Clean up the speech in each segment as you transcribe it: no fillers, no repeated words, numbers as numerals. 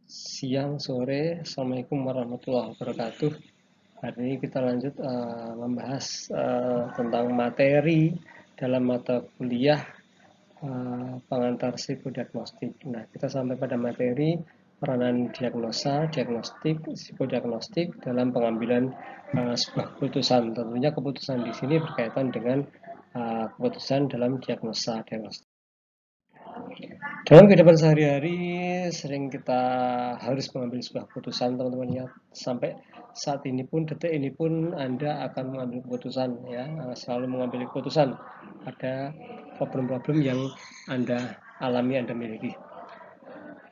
Siang, sore, Assalamualaikum warahmatullahi wabarakatuh. Hari ini kita lanjut membahas tentang materi dalam mata kuliah pengantar psikodiagnostik. Nah, kita sampai pada materi peranan diagnosa, diagnostik, psikodiagnostik dalam pengambilan sebuah keputusan. Tentunya keputusan di sini berkaitan dengan keputusan dalam diagnosa, diagnostik. Dalam kehidupan sehari-hari sering kita harus mengambil sebuah keputusan, teman-teman ya. Sampai saat ini pun, detik ini pun Anda akan mengambil keputusan ya, selalu mengambil keputusan. Ada problem-problem yang Anda alami, Anda miliki.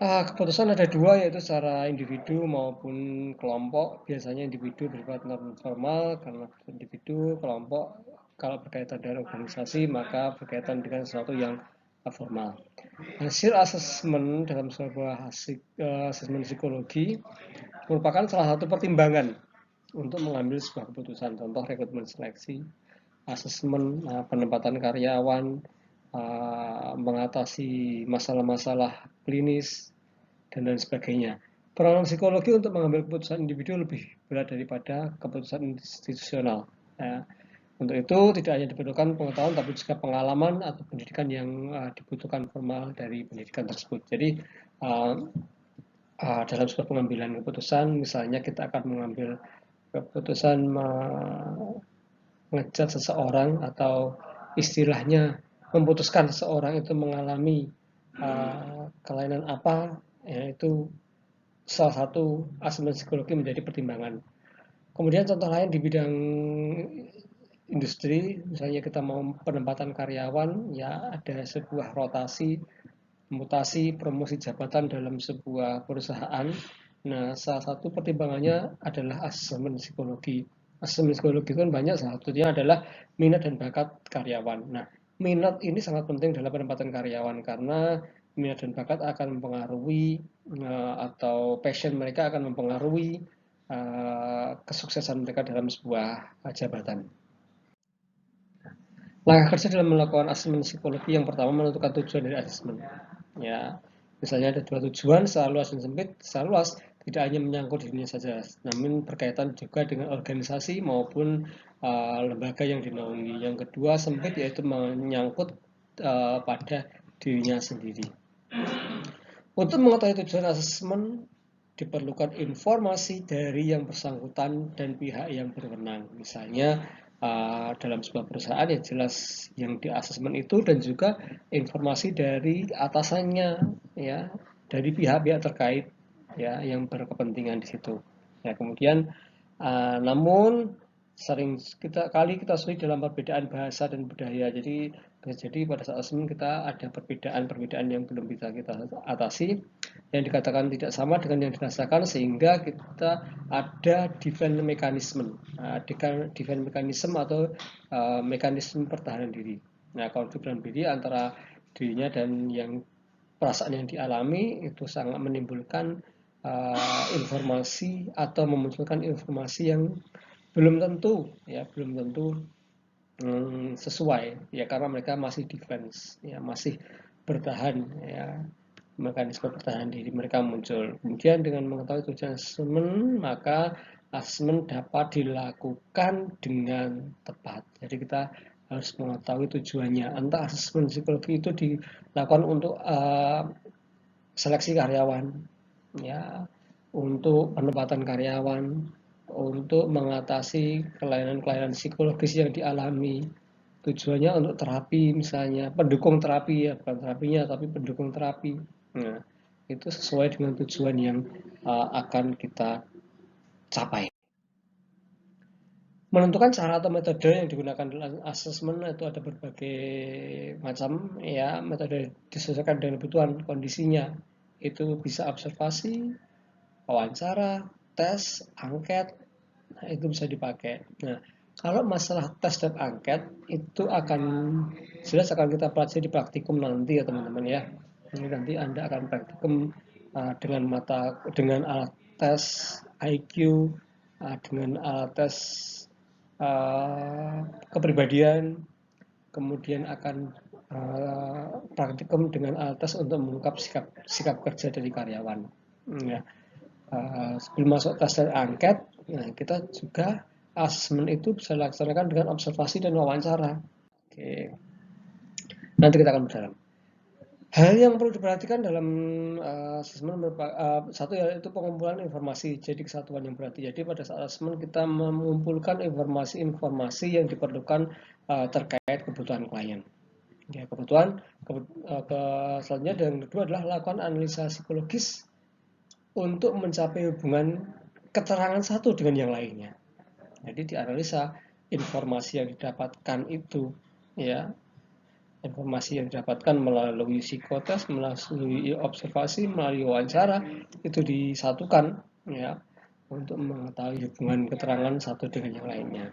Keputusan ada dua, yaitu secara individu maupun kelompok. Biasanya individu bersifat non formal, karena individu, kelompok kalau berkaitan dengan organisasi maka berkaitan dengan sesuatu yang formal. Hasil asesmen dalam sebuah asesmen psikologi merupakan salah satu pertimbangan untuk mengambil sebuah keputusan. Contoh rekrutmen seleksi, asesmen penempatan karyawan, mengatasi masalah-masalah klinis, dan lain sebagainya. Peranan psikologi untuk mengambil keputusan individu lebih berat daripada keputusan institusional. Ya. Untuk itu tidak hanya diperlukan pengetahuan tapi juga pengalaman atau pendidikan yang dibutuhkan formal dari pendidikan tersebut. Jadi dalam sebuah pengambilan keputusan, misalnya kita akan mengambil keputusan mengecat seseorang atau istilahnya memutuskan seseorang itu mengalami kelainan apa, yaitu salah satu asesmen psikologi menjadi pertimbangan. Kemudian contoh lain di bidang industri, misalnya kita mau penempatan karyawan, ya ada sebuah rotasi, mutasi, promosi jabatan dalam sebuah perusahaan. Nah, salah satu pertimbangannya adalah asesmen psikologi. Asesmen psikologi kan banyak, salah satunya adalah minat dan bakat karyawan. Nah, minat ini sangat penting dalam penempatan karyawan karena minat dan bakat akan mempengaruhi atau passion mereka akan mempengaruhi kesuksesan mereka dalam sebuah jabatan. Langkah kerja dalam melakukan asesmen psikologi yang pertama menentukan tujuan dari asesmen. Ya, misalnya ada dua tujuan, secara luas dan sempit. Secara luas tidak hanya menyangkut dirinya saja, namun berkaitan juga dengan organisasi maupun lembaga yang dinaungi. Yang kedua sempit yaitu menyangkut pada dirinya sendiri. Untuk mengetahui tujuan asesmen diperlukan informasi dari yang bersangkutan dan pihak yang berwenang. Misalnya dalam sebuah perusahaan ya jelas yang di asesmen itu dan juga informasi dari atasannya ya, dari pihak-pihak terkait ya yang berkepentingan di situ. Ya, kemudian namun sering kita sulit dalam perbedaan bahasa dan budaya. Jadi pada saat asesmen kita ada perbedaan-perbedaan yang belum bisa kita atasi, yang dikatakan tidak sama dengan yang dirasakan, sehingga kita ada defense mechanism, defense mechanism atau mekanisme pertahanan diri. Nah, konflik dalam diri antara dirinya dan yang perasaan yang dialami itu sangat menimbulkan informasi atau memunculkan informasi yang belum tentu sesuai ya, karena mereka masih defense ya, masih bertahan ya, mekanisme pertahanan diri mereka muncul. Kemudian dengan mengetahui tujuan asesmen, maka asesmen dapat dilakukan dengan tepat. Jadi kita harus mengetahui tujuannya. Entah asesmen psikologi itu dilakukan untuk seleksi karyawan, ya, untuk penempatan karyawan, untuk mengatasi kelainan-kelainan psikologis yang dialami. Tujuannya untuk terapi, misalnya pendukung terapi ya, bukan terapinya tapi pendukung terapi. Nah, itu sesuai dengan tujuan yang akan kita capai. Menentukan cara atau metode yang digunakan dalam asesmen itu ada berbagai macam ya, metode disesuaikan dengan kebutuhan kondisinya. Itu bisa observasi, wawancara, tes, angket, nah itu bisa dipakai. Nah, kalau masalah tes dan angket itu jelas akan kita pelajari di praktikum nanti ya teman-teman ya. Ini nanti Anda akan praktikum dengan alat tes IQ, dengan alat tes kepribadian, kemudian akan praktikum dengan alat tes untuk mengungkap sikap kerja dari karyawan. Ya, sebelum masuk tes dan angket, nah kita juga asesmen itu bisa dilaksanakan dengan observasi dan wawancara. Oke, nanti kita akan berdalam. Hal yang perlu diperhatikan dalam asesmen satu yaitu pengumpulan informasi jadi kesatuan yang berarti. Jadi pada saat asesmen kita mengumpulkan informasi-informasi yang diperlukan terkait kebutuhan klien. Ya, selanjutnya yang kedua adalah lakukan analisa psikologis untuk mencapai hubungan keterangan satu dengan yang lainnya. Jadi dianalisa informasi yang didapatkan itu, ya, informasi yang didapatkan melalui psikotes, melalui observasi, melalui wawancara itu disatukan, ya, untuk mengetahui hubungan keterangan satu dengan yang lainnya.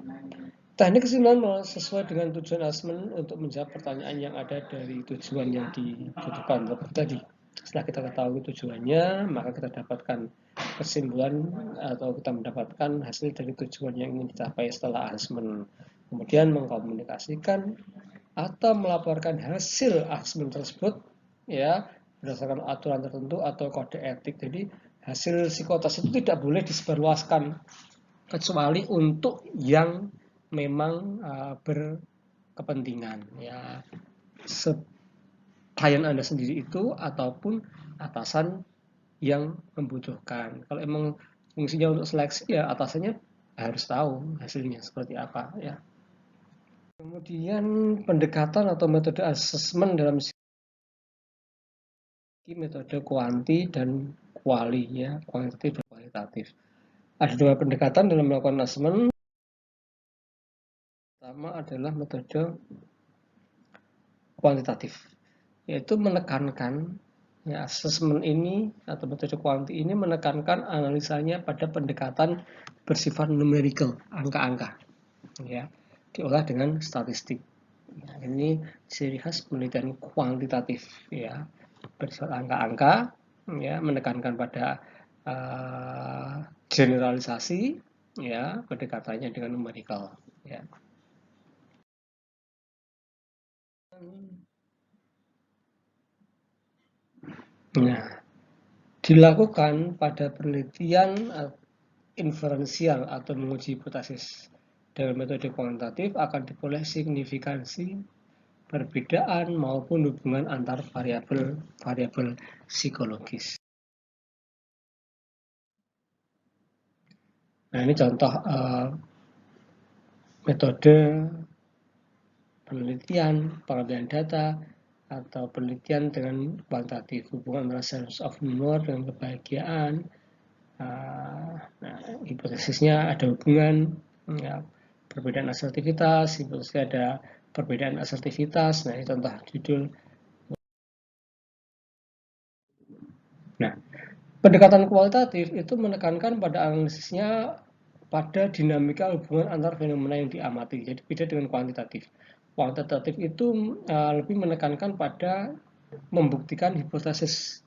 Teknik kesimpulan sesuai dengan tujuan asesmen untuk menjawab pertanyaan yang ada dari tujuan yang dibutuhkan tadi. Setelah kita ketahui tujuannya, maka kita dapatkan kesimpulan atau kita mendapatkan hasil dari tujuan yang ingin dicapai setelah asesmen. Kemudian mengkomunikasikan atau melaporkan hasil asesmen tersebut, ya, berdasarkan aturan tertentu atau kode etik. Jadi hasil psikotes itu tidak boleh disebarluaskan kecuali untuk yang memang berkepentingan, ya, klien Anda sendiri itu ataupun atasan yang membutuhkan. Kalau emang fungsinya untuk seleksi, ya atasannya harus tahu hasilnya seperti apa, ya. Kemudian pendekatan atau metode asesmen dalam metode kuanti dan kuali, ya, kuantitatif dan kualitatif. Ada dua pendekatan dalam melakukan asesmen. Pertama adalah metode kuantitatif, yaitu menekankan, ya, asesmen ini atau metode kuanti ini menekankan analisanya pada pendekatan bersifat numerical, angka-angka, ya, diolah dengan statistik. Nah, ini ciri khas penelitian kuantitatif, ya, bersifat angka-angka, ya, menekankan pada generalisasi, ya, pendekatannya dengan numerical, ya. Nah, dilakukan pada penelitian inferensial atau menguji hipotesis dengan metode kuantitatif akan diperoleh signifikansi perbedaan maupun hubungan antar variabel psikologis. Nah, ini contoh metode pengambilan data atau penelitian dengan kuantitatif, hubungan antara sense of humor dengan kebahagiaan. Nah, hipotesisnya ada hubungan, ya, perbedaan asertivitas, hipotesisnya ada perbedaan asertivitas. Nah, ini contoh judul. Nah, pendekatan kualitatif itu menekankan pada analisisnya pada dinamika hubungan antar fenomena yang diamati. Jadi beda dengan kuantitatif. Kuantitatif itu lebih menekankan pada membuktikan hipotesis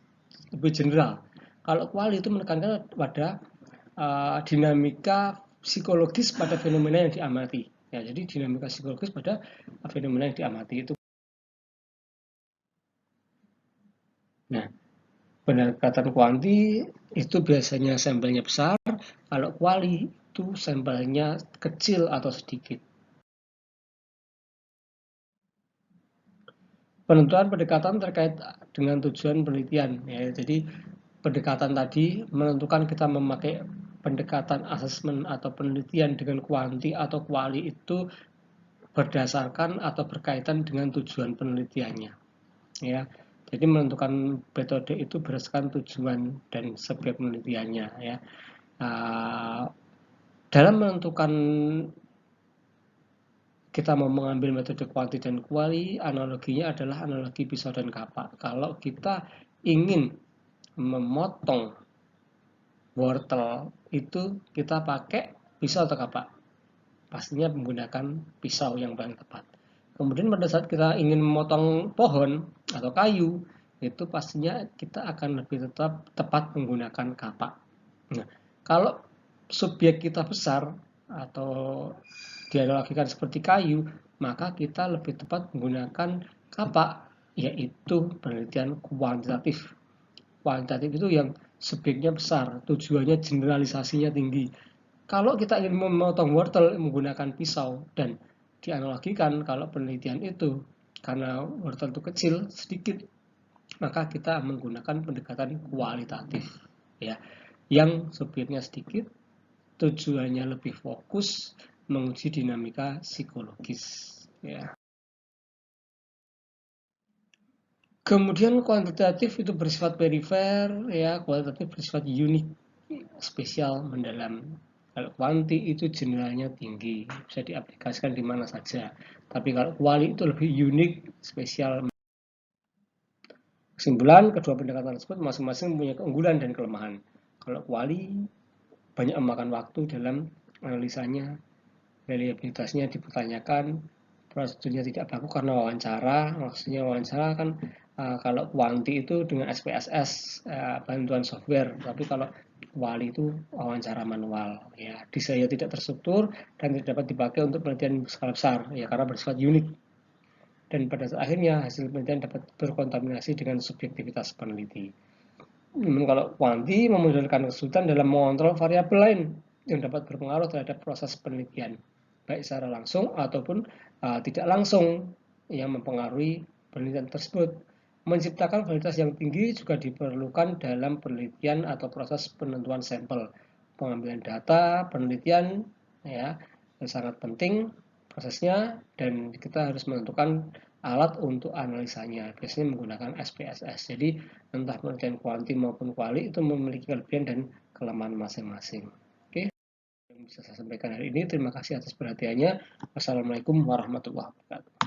lebih general. Kalau kuali itu menekankan pada dinamika psikologis pada fenomena yang diamati. Ya, jadi dinamika psikologis pada fenomena yang diamati itu. Nah, pendekatan kuanti itu biasanya sampelnya besar, kalau kuali itu sampelnya kecil atau sedikit. Penentuan pendekatan terkait dengan tujuan penelitian, ya. Jadi pendekatan tadi menentukan kita memakai pendekatan asesmen atau penelitian dengan kuanti atau kuali itu berdasarkan atau berkaitan dengan tujuan penelitiannya, ya. Jadi menentukan metode itu berdasarkan tujuan dan subjek penelitiannya, ya. Dalam menentukan kita mau mengambil metode kuanti dan kuali, analoginya adalah analogi pisau dan kapak. Kalau kita ingin memotong wortel itu kita pakai pisau atau kapak? Pastinya menggunakan pisau yang paling tepat. Kemudian pada saat kita ingin memotong pohon atau kayu, itu pastinya kita akan lebih tepat menggunakan kapak. Nah, kalau subjek kita besar atau dianalogikan seperti kayu, maka kita lebih tepat menggunakan kapak, yaitu penelitian kuantitatif. Kuantitatif itu yang subjeknya besar, tujuannya generalisasinya tinggi. Kalau kita ingin memotong wortel menggunakan pisau dan dianalogikan kalau penelitian itu karena wortel itu kecil sedikit, maka kita menggunakan pendekatan kualitatif ya, yang subjeknya sedikit, tujuannya lebih fokus menguji dinamika psikologis ya. Kemudian kuantitatif itu bersifat perifer ya, kualitatif bersifat unik, spesial, mendalam. Kalau kuanti itu generalnya tinggi, bisa diaplikasikan di mana saja. Tapi kalau kuali itu lebih unik, spesial. Kesimpulan, kedua pendekatan tersebut masing-masing mempunyai keunggulan dan kelemahan. Kalau kuali banyak memakan waktu dalam analisanya, reliabilitasnya dipertanyakan, prosedurnya tidak baku karena wawancara. Maksudnya wawancara kan kalau kuanti itu dengan SPSS bantuan software, tapi kalau kuali itu wawancara manual ya, desainnya tidak terstruktur dan tidak dapat dipakai untuk penelitian skala besar ya karena bersifat unik, dan pada saat akhirnya hasil penelitian dapat berkontaminasi dengan subjektivitas peneliti. Namun kalau kuanti memodelkan kesulitan dalam mengontrol variabel lain yang dapat berpengaruh terhadap proses penelitian, baik secara langsung ataupun tidak langsung yang mempengaruhi penelitian tersebut. Menciptakan validitas yang tinggi juga diperlukan dalam penelitian atau proses penentuan sampel, pengambilan data, penelitian ya, sangat penting prosesnya, dan kita harus menentukan alat untuk analisanya, biasanya menggunakan SPSS. Jadi entah penelitian kuanti maupun kuali itu memiliki kelebihan dan kelemahan masing-masing. Oke, yang bisa saya sampaikan hari ini. Terima kasih atas perhatiannya. Wassalamualaikum warahmatullahi wabarakatuh.